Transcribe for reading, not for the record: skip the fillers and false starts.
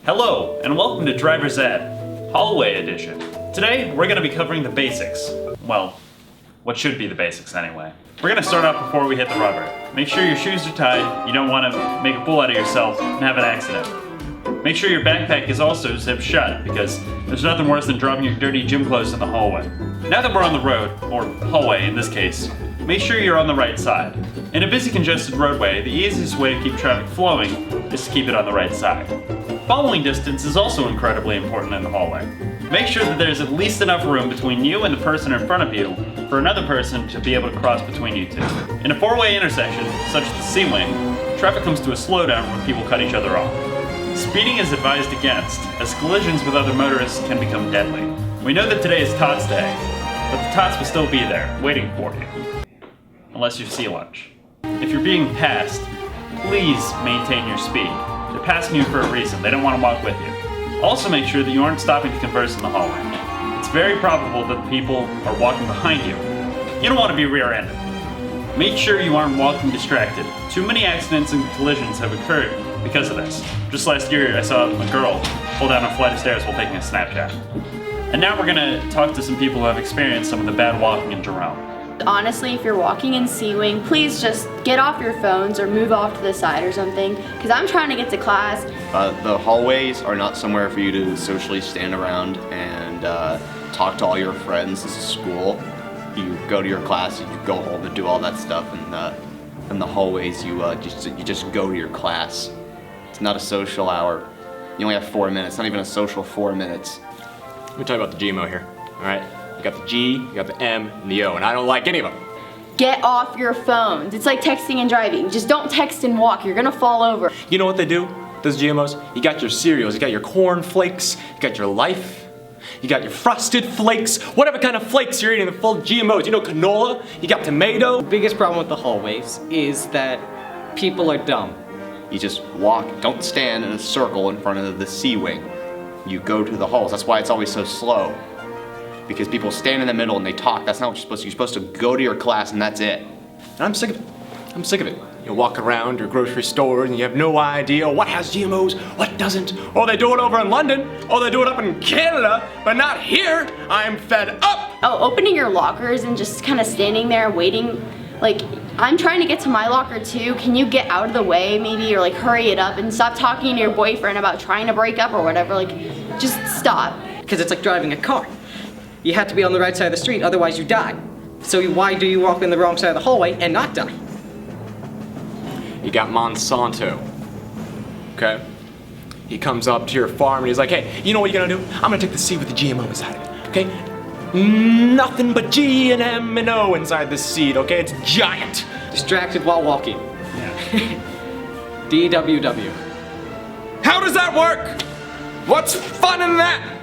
Hello, and welcome to Driver's Ed, Hallway Edition. Today, we're going to be covering the basics. Well, what should be the basics anyway. We're going to start off before we hit the rubber. Make sure your shoes are tied, you don't want to make a fool out of yourself and have an accident. Make sure your backpack is also zipped shut, because there's nothing worse than dropping your dirty gym clothes in the hallway. Now that we're on the road, or hallway in this case, make sure you're on the right side. In a busy congested roadway, the easiest way to keep traffic flowing is to keep it on the right side. Following distance is also incredibly important in the hallway. Make sure that there's at least enough room between you and the person in front of you for another person to be able to cross between you two. In a four-way intersection, such as the C-Wing, traffic comes to a slowdown when people cut each other off. Speeding is advised against, as collisions with other motorists can become deadly. We know that today is Tots Day, but the Tots will still be there, waiting for you. Unless you see lunch. If you're being passed, please maintain your speed. They're passing you for a reason. They don't want to walk with you. Also make sure that you aren't stopping to converse in the hallway. It's very probable that the people are walking behind you. You don't want to be rear-ended. Make sure you aren't walking distracted. Too many accidents and collisions have occurred because of this. Just last year, I saw a girl fall down a flight of stairs while taking a Snapchat. And now we're going to talk to some people who have experienced some of the bad walking in Jerome. Honestly, if you're walking in C-Wing, please just get off your phones or move off to the side or something, because I'm trying to get to class. The hallways are not somewhere for you to socially stand around and talk to all your friends. This is school. You go to your class, you go home and do all that stuff, and in the hallways you just go to your class. It's not a social hour. You only have 4 minutes, not even a social 4 minutes. Let me talk about the GMO here, all right? You got the G, you got the M, and the O, and I don't like any of them. Get off your phones. It's like texting and driving. Just don't text and walk. You're gonna fall over. You know what they do, those GMOs? You got your cereals, you got your corn flakes, you got your Life, you got your Frosted Flakes, whatever kind of flakes you're eating, they're full of GMOs. You know, canola, you got tomato. The biggest problem with the hallways is that people are dumb. You just walk, don't stand in a circle in front of the C-Wing. You go to the halls. That's why it's always so slow. Because people stand in the middle and they talk. That's not what you're supposed to do. You're supposed to go to your class and that's it. And I'm sick of it. I'm sick of it. You walk around your grocery store and you have no idea what has GMOs, what doesn't. Oh, they do it over in London. Oh, they do it up in Canada, but not here. I'm fed up. Oh, opening your lockers and just kind of standing there waiting. Like, I'm trying to get to my locker too. Can you get out of the way maybe, or like hurry it up and stop talking to your boyfriend about trying to break up or whatever. Like, just stop. Because it's like driving a car. You have to be on the right side of the street, otherwise you die. So why do you walk in the wrong side of the hallway and not die? You got Monsanto, okay? He comes up to your farm and he's like, hey, you know what you're gonna do? I'm gonna take the C with the GMO inside of it, okay? Nothing but G and M and O inside this seed, okay? It's giant. Distracted while walking. Yeah. DWW. How does that work? What's fun in that?